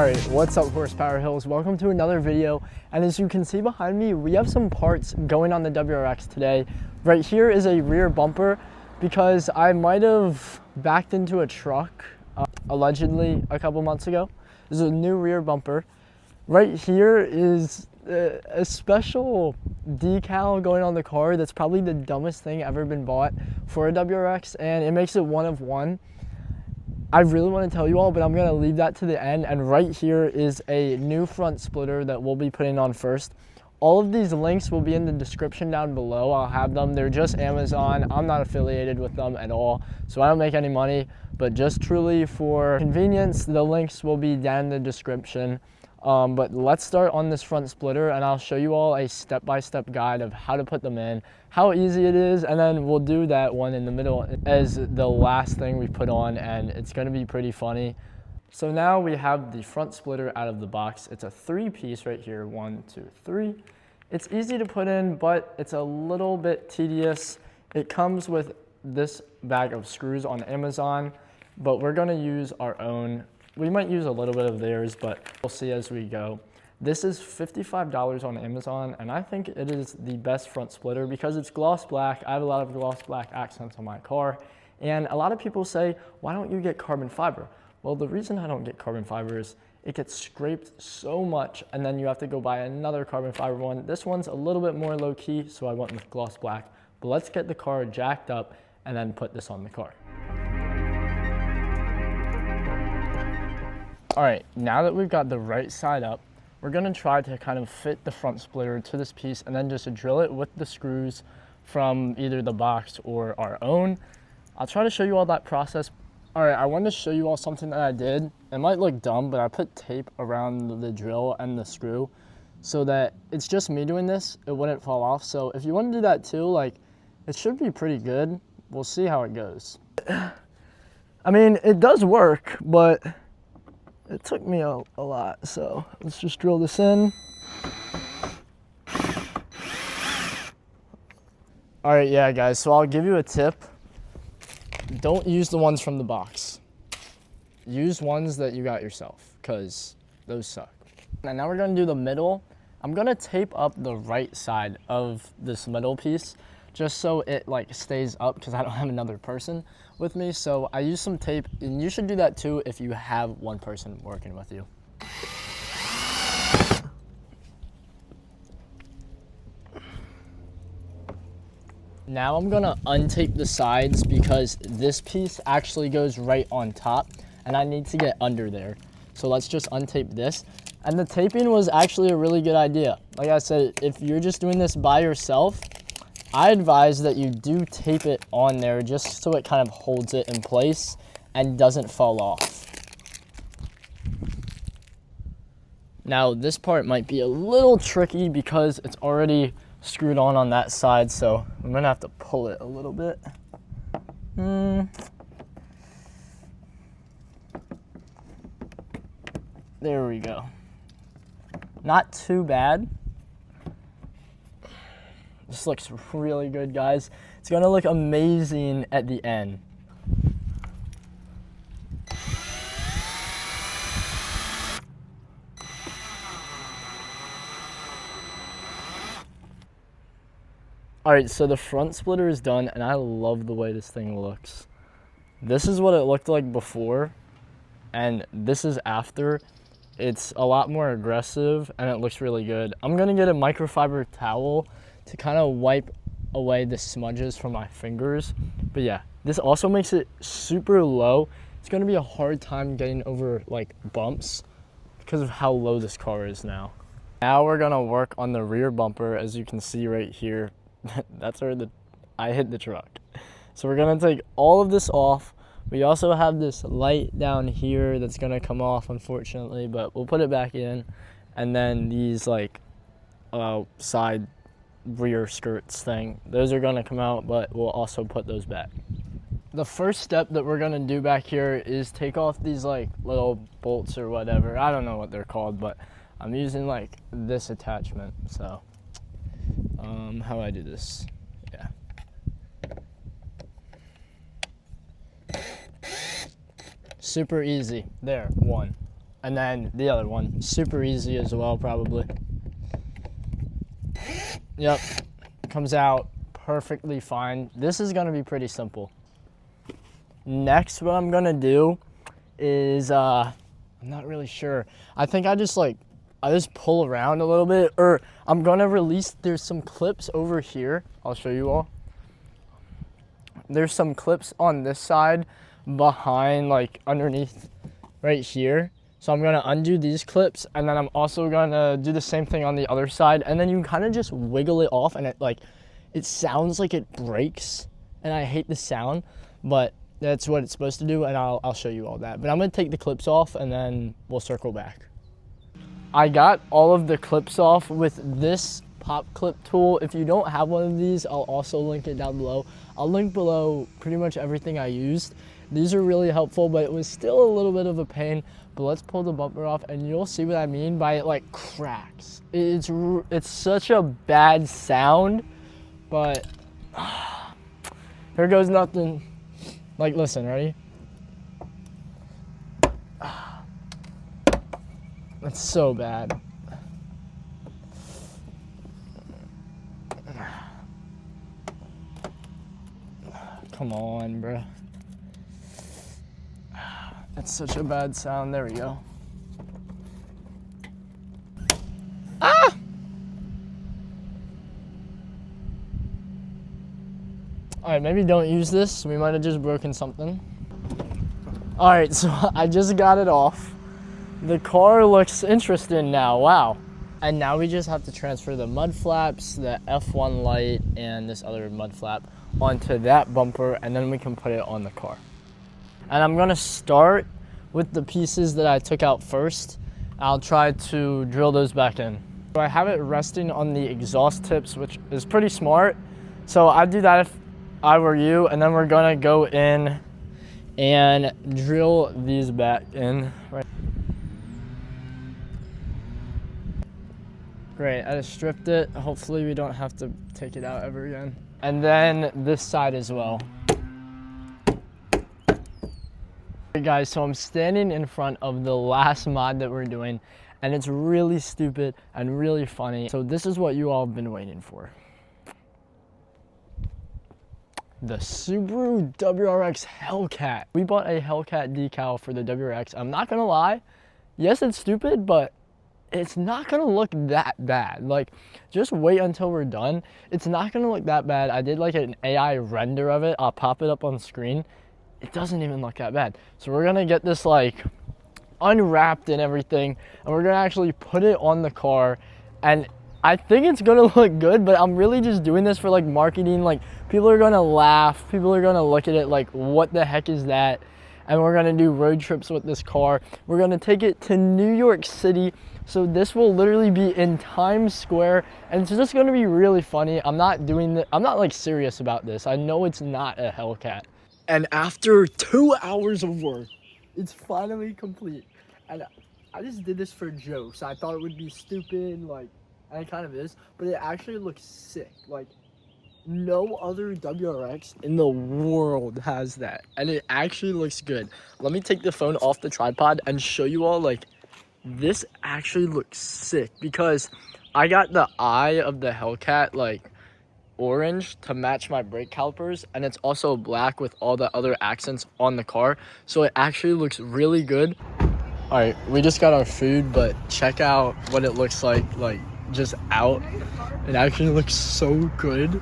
Alright, what's up Horsepower Hills? Welcome to another video, and as you can see behind me, we have some parts going on the WRX today. Right here is a rear bumper because I might have backed into a truck allegedly a couple months ago. This is a new rear bumper. Right here is a special decal going on the car that's probably the dumbest thing ever been bought for a WRX, and it makes it one of one. I really want to tell you all, but I'm going to leave that to the end. And right here is a new front splitter that we'll be putting on first. All of these links will be in the description down below. I'll have them. They're just Amazon. I'm not affiliated with them at all, so I don't make any money. But just truly for convenience, the links will be down in the description. But let's start on this front splitter, and I'll show you all a step-by-step guide of how to put them in, how easy it is, and then we'll do that one in the middle as the last thing we put on, and it's going to be pretty funny. So now we have the front splitter out of the box. It's a 3-piece right here, 1, 2, 3. It's easy to put in, but it's a little bit tedious. It comes with this bag of screws on Amazon, but we're going to use our own. We might use a little bit of theirs, but we'll see as we go. This is $55 on Amazon, and I think it is the best front splitter because it's gloss black. I have a lot of gloss black accents on my car, and a lot of people say, why don't you get carbon fiber? Well, the reason I don't get carbon fiber is it gets scraped so much, and then you have to go buy another carbon fiber one. This one's a little bit more low-key, so I went with gloss black. But let's get the car jacked up and then put this on the car. All right, now that we've got the right side up, we're gonna try to kind of fit the front splitter to this piece and then just drill it with the screws from either the box or our own. I'll try to show you all that process. All right, I wanted to show you all something that I did. It might look dumb, but I put tape around the drill and the screw so that it's just me doing this, it wouldn't fall off. So if you wanna do that too, like, it should be pretty good. We'll see how it goes. I mean, it does work, but it took me a lot, so let's just drill this in. All right, yeah, guys, so I'll give you a tip. Don't use the ones from the box. Use ones that you got yourself, because those suck. And now we're gonna do the middle. I'm gonna tape up the right side of this middle piece just so it like stays up because I don't have another person with me. So I use some tape, and you should do that too if you have one person working with you. Now I'm gonna untape the sides because this piece actually goes right on top and I need to get under there. So let's just untape this. And the taping was actually a really good idea. Like I said, if you're just doing this by yourself, I advise that you do tape it on there just so it kind of holds it in place and doesn't fall off. Now this part might be a little tricky because it's already screwed on that side, so I'm gonna have to pull it a little bit. There we go. Not too bad. This looks really good, guys. It's gonna look amazing at the end. All right, so the front splitter is done, and I love the way this thing looks. This is what it looked like before, and this is after. It's a lot more aggressive, and it looks really good. I'm gonna get a microfiber towel to kind of wipe away the smudges from my fingers. But yeah, this also makes it super low. It's gonna be a hard time getting over like bumps because of how low this car is now. Now we're gonna work on the rear bumper. As you can see right here, that's where I hit the truck. So we're gonna take all of this off. We also have this light down here that's gonna come off, unfortunately, but we'll put it back in. And then these like side rear skirts thing, those are gonna come out, but we'll also put those back. The first step that we're gonna do back here is take off these like little bolts or whatever. I don't know what they're called, but I'm using like this attachment. So how do I do this? Yeah. Super easy. There, one. And then the other one, super easy as well, probably. Yep, comes out perfectly fine. This is gonna be pretty simple. Next, what I'm gonna do is, I'm not really sure. I think I just pull around a little bit, or I'm gonna release, there's some clips over here. I'll show you all. There's some clips on this side behind, like underneath right here. So I'm gonna undo these clips, and then I'm also gonna do the same thing on the other side, and then you kind of just wiggle it off, and it sounds like it breaks, and I hate the sound, but that's what it's supposed to do, and I'll show you all that. But I'm gonna take the clips off, and then we'll circle back. I got all of the clips off with this pop clip tool. If you don't have one of these, I'll also link it down below. I'll link below pretty much everything I used. These are really helpful, but it was still a little bit of a pain. But let's pull the bumper off, and you'll see what I mean by it like cracks. It's such a bad sound, but here goes nothing. Like, listen, ready? It's so bad. Come on, bro. That's such a bad sound. There we go. Ah! All right, maybe don't use this. We might have just broken something. All right, so I just got it off. The car looks interesting now, wow. And now we just have to transfer the mud flaps, the F1 light, and this other mud flap onto that bumper, and then we can put it on the car. And I'm gonna start with the pieces that I took out first. I'll try to drill those back in. So I have it resting on the exhaust tips, which is pretty smart. So I'd do that if I were you, and then we're gonna go in and drill these back in. Right. Great, I just stripped it. Hopefully we don't have to take it out ever again. And then this side as well. Hey guys, so I'm standing in front of the last mod that we're doing, and it's really stupid and really funny. So this is what you all have been waiting for. The Subaru WRX Hellcat. We bought a Hellcat decal for the WRX. I'm not gonna lie, yes, it's stupid, but it's not gonna look that bad. Like, just wait until we're done. It's not gonna look that bad. I did like an AI render of it. I'll pop it up on screen. It doesn't even look that bad. So we're gonna get this like unwrapped and everything, and we're gonna actually put it on the car, and I think it's gonna look good, but I'm really just doing this for like marketing. Like, people are gonna laugh, people are gonna look at it like, what the heck is that? And we're gonna do road trips with this car. We're gonna take it to New York City. So this will literally be in Times Square, and it's just gonna be really funny. I'm not like serious about this. I know it's not a Hellcat. And after 2 hours of work, it's finally complete. And I just did this for jokes. I thought it would be stupid, like, and it kind of is, but it actually looks sick. Like, no other WRX in the world has that, and it actually looks good. Let me take the phone off the tripod and show you all, like, this actually looks sick, because I got the eye of the Hellcat, like, orange to match my brake calipers, and it's also black with all the other accents on the car, so it actually looks really good. All right, we just got our food, but check out what it looks like just out. It actually looks so good.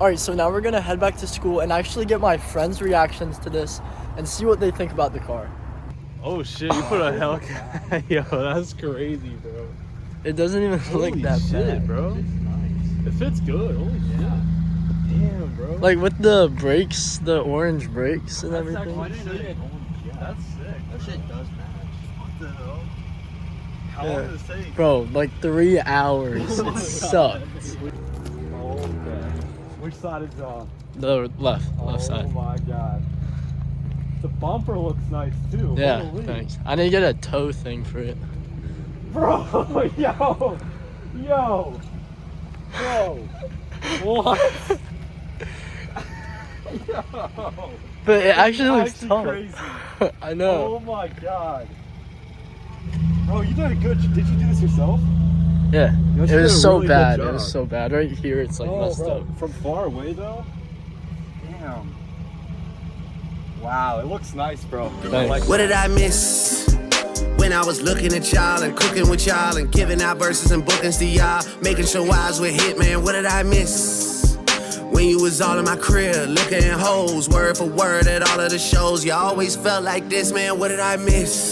All right, so now we're gonna head back to school and actually get my friends' reactions to this and see what they think about the car. Oh shit, you put a Hellcat. Yo, that's crazy, bro. It doesn't even look that bad, bro. It fits good. Holy shit. Damn, bro. Like, with the brakes, the orange brakes and everything. That's sick. That shit does match. What the hell? How long did it take? Bro, like 3 hours. It sucked. Okay. Which side is on? The left side. Oh my god. The bumper looks nice too. Yeah, Holy. thanks. I didn't get a tow thing for it. Bro, yo. What? Yo. But it actually looks tough. Crazy. I know. Oh my god. Oh, you did good. Did you do this yourself? Yeah. You It did a was so really good bad. It job. was so bad. Right here, it's like messed bro. up. From far away though. Damn. Wow, it looks nice, bro. Thanks. Like What did I miss? When I was looking at y'all and cooking with y'all and giving out verses and bookings to y'all, making sure wives were hit, man, what did I miss? When you was all in my crib, looking at hoes, word for word at all of the shows, you always felt like this, man, what did I miss?